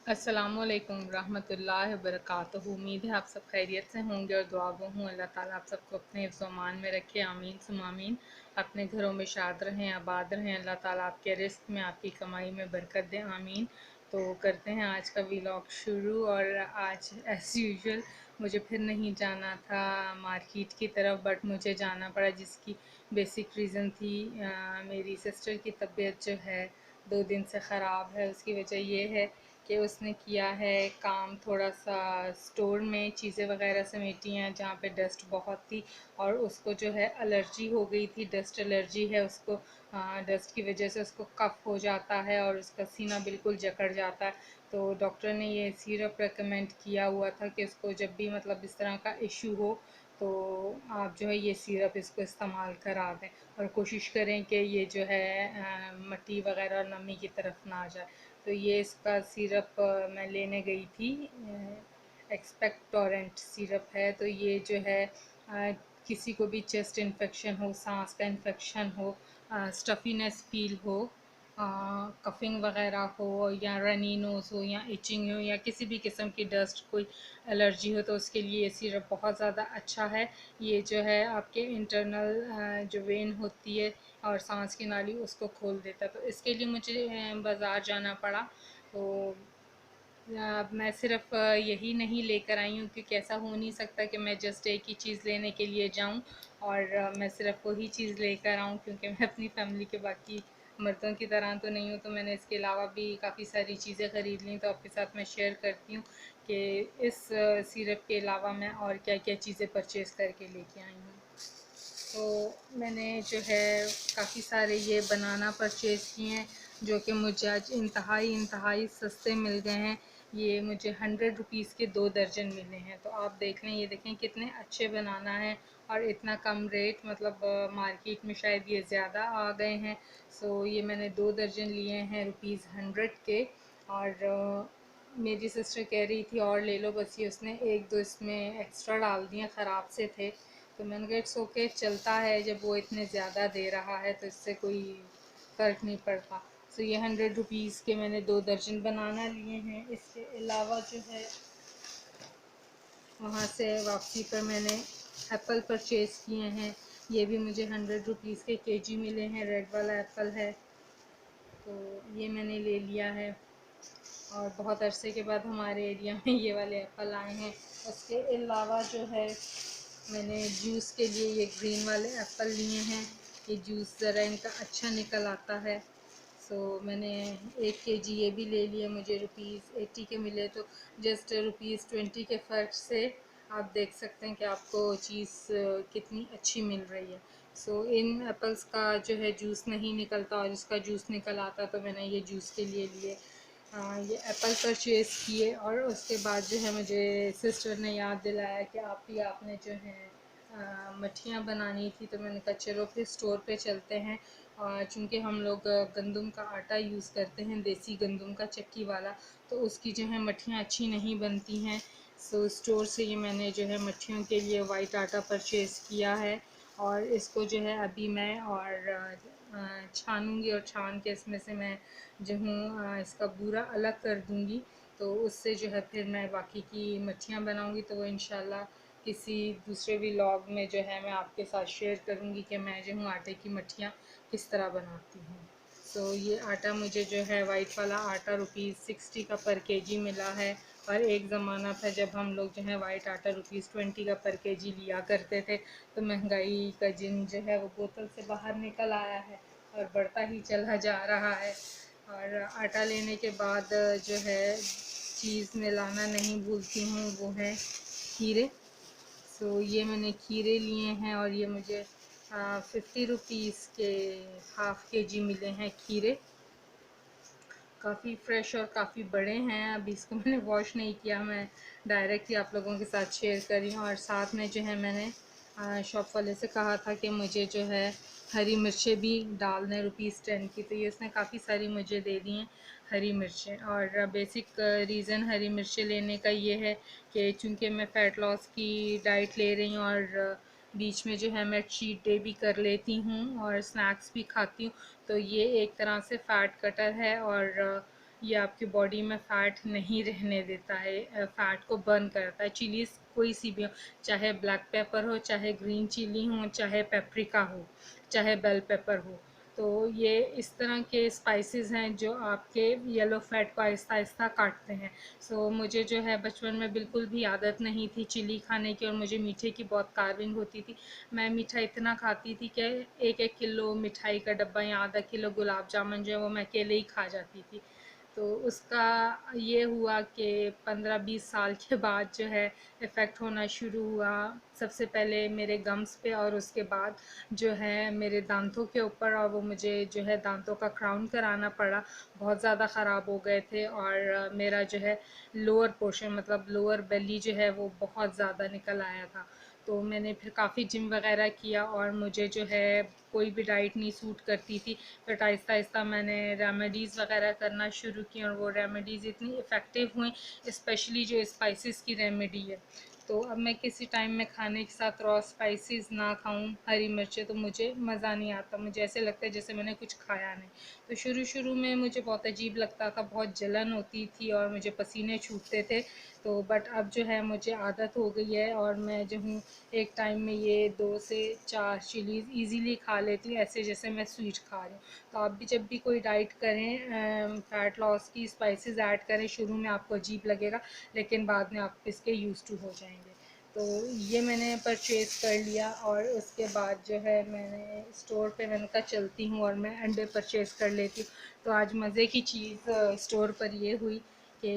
अस्सलामुअलैकुम रहमतुल्लाहि वबरकातुहू। उम्मीद है आप सब खैरियत से होंगे और दुआ गो हूँ अल्लाह ताला आप सबको अपने हिफ्ज़-ओ-अमान में रखे। आमीन सुम्मा आमीन। अपने घरों में शाद रहें, आबाद रहें। अल्लाह ताला आपके रिस्क में, आपकी कमाई में बरकत दें। आमीन। तो करते हैं आज का व्लॉग शुरू। और आज एज़ यूजुअल मुझे फिर नहीं जाना था मार्केट की तरफ, बट मुझे जाना पड़ा, जिसकी बेसिक रीज़न थी मेरी सिस्टर की तबीयत जो है 2 दिन से ख़राब है। उसकी वजह ये है कि उसने किया है काम, थोड़ा सा स्टोर में चीज़ें वगैरह समेटी हैं जहाँ पे डस्ट बहुत थी, और उसको जो है एलर्जी हो गई थी, डस्ट एलर्जी है उसको। डस्ट की वजह से उसको कफ हो जाता है और उसका सीना बिल्कुल जकड़ जाता है। तो डॉक्टर ने ये सिरप रेकमेंड किया हुआ था कि उसको जब भी मतलब इस तरह का इशू हो तो आप जो है ये सिरप इसको इस्तेमाल करा दें, और कोशिश करें कि ये जो है मट्टी वगैरह नमी की तरफ ना जाए। तो ये इसका सिरप मैं लेने गई थी। एक्सपेक्टोरेंट सिरप है। तो ये जो है किसी को भी चेस्ट इन्फेक्शन हो, सांस का इन्फेक्शन हो, स्टफीनेस फील हो, कफिंग वगैरह हो, या रनी नोज़ हो, या इचिंग हो, या किसी भी किस्म की डस्ट कोई एलर्जी हो, तो उसके लिए ये सिरप बहुत ज़्यादा अच्छा है। ये जो है आपके इंटरनल जो वेन होती है और सांस की नाली उसको खोल देता है। तो इसके लिए मुझे बाज़ार जाना पड़ा। तो अब मैं सिर्फ यही नहीं लेकर आई हूँ, क्योंकि ऐसा हो नहीं सकता कि मैं जस्ट एक ही चीज़ लेने के लिए जाऊँ और मैं सिर्फ वही चीज़ लेकर आऊँ, क्योंकि मैं अपनी फैमिली के बाकी मर्दों की तरह तो नहीं हूँ। तो मैंने इसके अलावा भी काफ़ी सारी चीज़ें ख़रीद ली। तो आपके साथ मैं शेयर करती हूँ कि इस सिरप के अलावा मैं और क्या क्या चीज़ें परचेज़ करके लेके आई हूँ। तो मैंने जो है काफ़ी सारे ये बनाना परचेज़ किए हैं, जो कि मुझे आज इंतहाई सस्ते मिल गए हैं। ये मुझे 100 रुपीज़ के 2 दर्जन मिले हैं। तो आप देख लें, ये देखें कितने अच्छे बनाना है और इतना कम रेट, मतलब मार्केट में शायद ये ज़्यादा आ गए हैं। सो ये मैंने 2 दर्जन लिए हैं ₹100 के। और मेरी सिस्टर कह रही थी और ले लो, बस ये उसने एक दो इसमें एक्स्ट्रा डाल दिए, ख़राब से थे। तो मैंने कहा इट्स ओके, चलता है, जब वो इतने ज़्यादा दे रहा है तो इससे कोई फ़र्क नहीं पड़ता। सो ये 100 रुपीज़ के मैंने 2 दर्जन बनाना लिए हैं। इसके अलावा जो है वहाँ से वापसी पर मैंने एप्पल परचेज़ किए हैं। ये भी मुझे 100 रुपीज़ के केजी मिले हैं, रेड वाला एप्पल है। तो ये मैंने ले लिया है, और बहुत अरसे के बाद हमारे एरिया में ये वाले एप्पल आए हैं। उसके अलावा जो है मैंने जूस के लिए ये ग्रीन वाले एप्पल लिए हैं। ये जूस ज़रा इनका अच्छा निकल आता है। सो मैंने 1 केजी ये भी ले लिए, मुझे ₹80 के मिले। तो जस्ट ₹20 के फ़र्क से आप देख सकते हैं कि आपको चीज़ कितनी अच्छी मिल रही है। सो इन एप्पल्स का जो है जूस नहीं निकलता, और इसका जूस निकल आता, तो मैंने ये जूस के लिए लिए। ये एप्पल परचेज़ किए। और उसके बाद जो है मुझे सिस्टर ने याद दिलाया कि आपने जो है मठियाँ बनानी थी। तो मैंने कहा चलो फिर स्टोर पे चलते हैं। और चूँकि हम लोग गंदम का आटा यूज़ करते हैं, देसी गंदम का चक्की वाला, तो उसकी जो है मठियाँ अच्छी नहीं बनती हैं। सो स्टोर से ये मैंने जो है मठियों के लिए वाइट आटा परचेज़ किया है। और इसको जो है अभी मैं और छानूँगी, और छान के इसमें से मैं जो हूँ इसका बूरा अलग कर दूँगी। तो उससे जो है फिर मैं बाकी की मठियाँ बनाऊँगी। तो वो इंशाल्लाह किसी दूसरे व्लॉग में जो है मैं आपके साथ शेयर करूँगी कि मैं जो हूँ आटे की मठियाँ किस तरह बनाती हूँ। तो ये आटा मुझे जो है वाइट वाला आटा ₹60 का पर केजी मिला है। और एक ज़माना था जब हम लोग जो है वाइट आटा ₹20 का पर केजी लिया करते थे। तो महंगाई का जिन जो है वो बोतल से बाहर निकल आया है और बढ़ता ही चला जा रहा है। और आटा लेने के बाद जो है चीज़ में लाना नहीं भूलती हूँ, वो है खीरे। सो ये मैंने खीरे लिए हैं, और ये मुझे 50 रुपीज़ के ½ केजी मिले हैं खीरे। काफ़ी फ़्रेश और काफ़ी बड़े हैं। अभी इसको मैंने वॉश नहीं किया, मैं डायरेक्ट ही आप लोगों के साथ शेयर कर रही हूँ। और साथ में जो है मैंने शॉप वाले से कहा था कि मुझे जो है हरी मिर्चें भी डाल दें ₹10 की। तो ये उसने काफ़ी सारी मुझे दे दी हैं हरी मिर्चें। और बेसिक रीज़न हरी मिर्चें लेने का ये है कि चूँकि मैं फ़ैट लॉस की डाइट ले रही हूँ, और बीच में जो है मैं चीट डे भी कर लेती हूँ और स्नैक्स भी खाती हूँ। तो ये एक तरह से फ़ैट कटर है, और ये आपकी बॉडी में फ़ैट नहीं रहने देता है, फ़ैट को बर्न करता है। चिलीज़ कोई सी भी हो, चाहे ब्लैक पेपर हो, चाहे ग्रीन चिली हो, चाहे पेपरिका हो, चाहे बेल पेपर हो। तो ये इस तरह के स्पाइसेस हैं जो आपके येलो फैट को आहिस्ता आहिस्ता काटते हैं। सो मुझे जो है बचपन में बिल्कुल भी आदत नहीं थी चिली खाने की, और मुझे मीठे की बहुत कार्विंग होती थी। मैं मीठा इतना खाती थी कि 1-1 किलो मिठाई का डब्बा या आधा किलो गुलाब जामुन जो है वो मैं अकेले ही खा जाती थी। तो उसका ये हुआ कि 15-20 साल के बाद जो है इफ़ेक्ट होना शुरू हुआ। सबसे पहले मेरे गम्स पे, और उसके बाद जो है मेरे दांतों के ऊपर, और वो मुझे जो है दांतों का क्राउन कराना पड़ा। बहुत ज़्यादा ख़राब हो गए थे, और मेरा जो है लोअर पोर्शन मतलब लोअर बेली जो है वो बहुत ज़्यादा निकल आया था। तो मैंने फिर काफ़ी जिम वगैरह किया, और मुझे जो है कोई भी डाइट नहीं सूट करती थी। बट आहिस्ता आहिस्ता मैंने रेमेडीज़ वगैरह करना शुरू की, और वो रेमेडीज़ इतनी इफ़ेक्टिव हुई, स्पेशली जो स्पाइसेस की रेमेडी है। तो अब मैं किसी टाइम में खाने के साथ रॉ स्पाइसेस ना खाऊं, हरी मिर्चें, तो मुझे मज़ा नहीं आता, मुझे ऐसे लगता है जैसे मैंने कुछ खाया नहीं। तो शुरू शुरू में मुझे बहुत अजीब लगता था, बहुत जलन होती थी और मुझे पसीने छूटते थे। तो बट अब जो है मुझे आदत हो गई है, और मैं जो हूँ एक टाइम में ये 2 से 4 चिलीज़ ईज़िली खा लेती हूँ, ऐसे जैसे मैं स्वीट खा रही हूँ। तो आप भी जब भी कोई डाइट करें, फ़ैट लॉस की, स्पाइसेस ऐड करें, शुरू में आपको अजीब लगेगा, लेकिन बाद में आप इसके यूज़ टू हो जाएंगे। तो ये मैंने परचेज़ कर लिया, और उसके बाद जो है मैंने स्टोर पे मैंने कहा चलती हूँ और मैं अंडे परचेज़ कर लेती हूँ। तो आज मज़े की चीज़ स्टोर पर ये हुई कि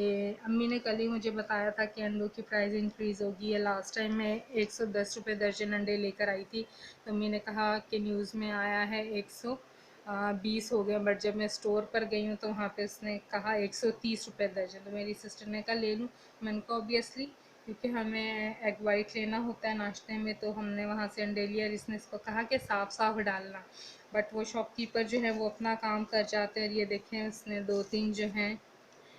अम्मी ने कल ही मुझे बताया था कि अंडों की प्राइस इंक्रीज़ होगी है। लास्ट टाइम मैं 110 रुपये दर्जन अंडे लेकर आई थी, तो अम्मी ने कहा कि न्यूज़ में आया है 120 हो गए। बट जब मैं स्टोर पर गई हूँ तो वहाँ पे उसने कहा 130 रुपये दर्जन। तो मेरी सिस्टर ने कहा ले लूँ। मैंने कहा ऑब्वियसली, क्योंकि हमें एग वाइट लेना होता है नाश्ते में, तो हमने वहाँ से अंडे लिया। इसने इसको कहा कि साफ साफ डालना, बट वो शॉपकीपर जो है वो अपना काम कर जाते हैं। और ये देखें, उसने 2-3 जो हैं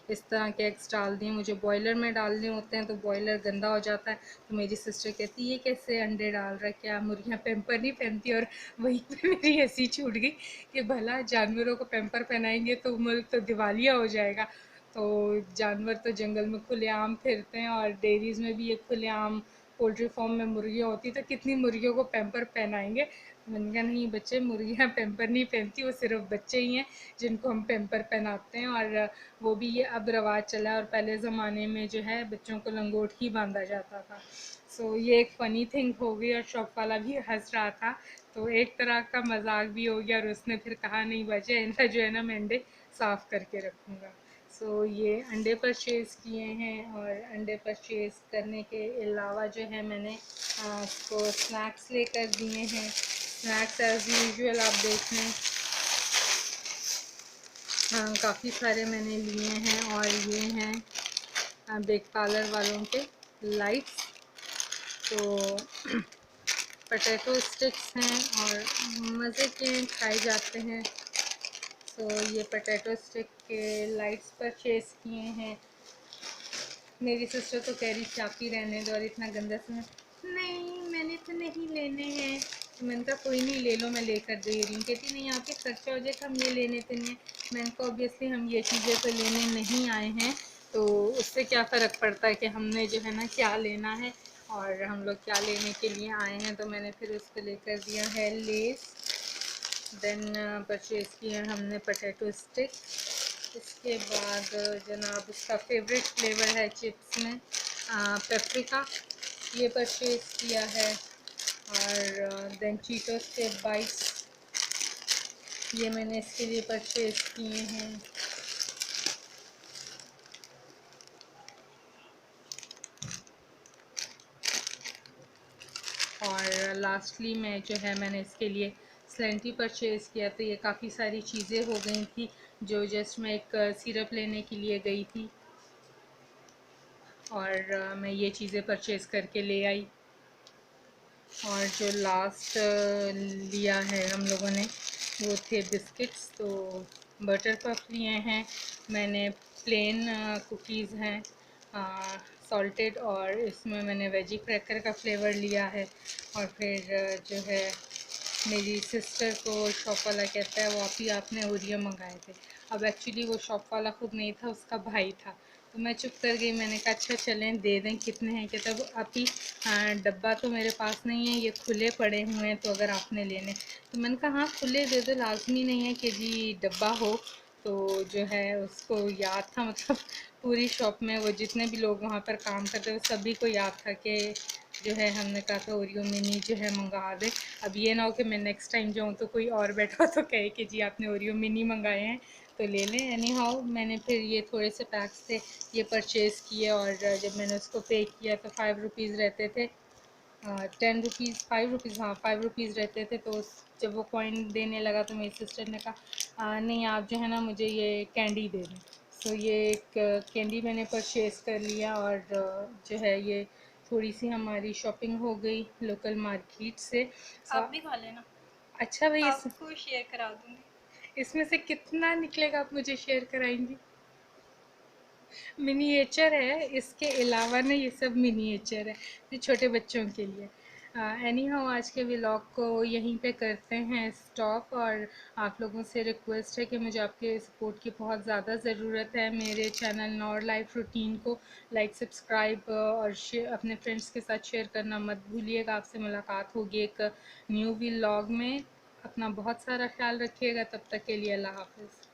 इस तरह के एग्स डाल दिए। मुझे बॉयलर में डालने होते हैं तो बॉयलर गंदा हो जाता है। तो मेरी सिस्टर कहती है ये कैसे अंडे डाल रहा है, क्या मुर्गियाँ पैम्पर नहीं पहनती? और वहीं पे मेरी हंसी छूट गई कि भला जानवरों को पैम्पर पहनाएंगे तो मुल्क तो दिवालिया हो जाएगा। तो जानवर तो जंगल में खुलेआम फिरते हैं, और डेयरीज़ में भी ये खुलेआम पोल्ट्री फार्म में मुर्गियाँ होती, तो कितनी मुर्गियों को पैम्पर पहनाएंगे? मैंने कहा नहीं बच्चे, मुर्गियाँ पैम्पर नहीं पहनती, वो सिर्फ बच्चे ही हैं जिनको हम पैम्पर पहनाते हैं। और वो भी ये अब रवाज चला है, और पहले ज़माने में जो है बच्चों को लंगोट ही बांधा जाता था। सो ये एक फ़नी थिंग हो गई, और शॉप वाला भी हंस रहा था, तो एक तरह का मजाक भी हो गया। और उसने फिर कहा नहीं बचे, इनका जो है ना मैं अंडे साफ़ करके रखूँगा। सो ये अंडे परचेज़ किए हैं, और अंडे परचेज़ करने के अलावा जो है मैंने उसको स्नैक्स लेकर दिए हैं। स्नैक्स एज़ यूजुअल आप देख लें, काफ़ी सारे मैंने लिए हैं, और ये हैं बेक पार्लर वालों के लाइट्स। तो पोटैटो स्टिक्स हैं, और मज़े के खाए जाते हैं। तो ये पोटैटो स्टिक के लाइट्स परचेज़ किए हैं। मेरी सिस्टर तो कह रही थी आप ही रहने दो, और इतना गंदा स्मेल। नहीं मैंने तो नहीं लेने हैं। तो मैंने कहा कोई नहीं ले लो, मैं लेकर दे रही हूँ। कहती नहीं आप ही खर्चा हो जाएगा, हम ये लेने तो नहीं है। मैंने कहा ऑब्वियसली हम ये चीज़ें तो लेने नहीं आए हैं, तो उससे क्या फ़र्क पड़ता है कि हमने जो है ना क्या लेना है, और हम लोग क्या लेने के लिए आए हैं। तो मैंने फिर उसको लेकर दिया है लेस। देन परचेज़ किया हमने पोटैटो स्टिक। इसके बाद जनाब उसका फेवरेट फ्लेवर है चिप्स में पेपरिका, ये परचेज़ किया है। और देन चीटोस के बाइट्स, ये मैंने इसके लिए परचेज़ किए हैं। और लास्टली में जो है मैंने इसके लिए स्लेंटी परचेज़ किया। तो ये काफ़ी सारी चीज़ें हो गई थी, जो जस्ट मैं एक सिरप लेने के लिए गई थी, और मैं ये चीज़ें परचेज़ करके ले आई। और जो लास्ट लिया है हम लोगों ने वो थे बिस्किट्स। तो बटर पफ लिए हैं मैंने, प्लेन कुकीज़ हैं सॉल्टेड, और इसमें मैंने वेजी क्रैकर का फ्लेवर लिया है। और फिर जो है मेरी सिस्टर को शॉप वाला कहता है वो आप ही आपने ओरियो मंगाए थे। अब एक्चुअली वो शॉप वाला खुद नहीं था, उसका भाई था। तो मैं चुप कर गई, मैंने कहा अच्छा चलें दे दें, कितने हैं। कहता वो अभी डब्बा तो मेरे पास नहीं है, ये खुले पड़े हुए हैं, तो अगर आपने लेने। तो मैंने कहा हाँ खुले दे दो, लाजमी नहीं है कि जी डब्बा हो। तो जो है उसको याद था, मतलब पूरी शॉप में वो जितने भी लोग वहाँ पर काम करते वो सभी को याद था कि जो है हमने कहा था ओरियो मिनी जो है मंगा दे। अब ये ना हो कि मैं नेक्स्ट टाइम जाऊँ तो कोई और बैठा तो कहे कि जी आपने ओरियो मिनी मंगाए हैं तो ले लें। एनी हाउ मैंने फिर ये थोड़े से पैक्स थे ये परचेज़ किए, और जब मैंने उसको पे किया तो 5 रुपीज़ रहते थे, 10 रुपीज़ 5 रुपीज़, हाँ 5 रुपीज़ रहते थे। तो जब वो कॉइन देने लगा तो मेरी सिस्टर ने कहा नहीं आप जो है ना मुझे ये कैंडी दे दें। सो ये एक कैंडी मैंने परचेज़ कर लिया, और जो है ये थोड़ी सी हमारी शॉपिंग हो गई लोकल मार्केट से। आप भी खा लेना, अच्छा भाई आपको शेयर करा दूंगी। इसमें से कितना निकलेगा आप मुझे शेयर कराएंगी? मिनिएचर है, इसके अलावा ना ये सब मिनिएचर है, ये छोटे बच्चों के लिए। एनी हाउ आज के व्लॉग को यहीं पे करते हैं स्टॉप, और आप लोगों से रिक्वेस्ट है कि मुझे आपके सपोर्ट की बहुत ज़्यादा ज़रूरत है। मेरे चैनल नॉर लाइफ रूटीन को लाइक सब्सक्राइब और अपने फ्रेंड्स के साथ शेयर करना मत भूलिएगा। आपसे मुलाकात होगी एक न्यू व्लॉग में। अपना बहुत सारा ख्याल रखिएगा, तब तक के लिए अल्लाह हाफिज़।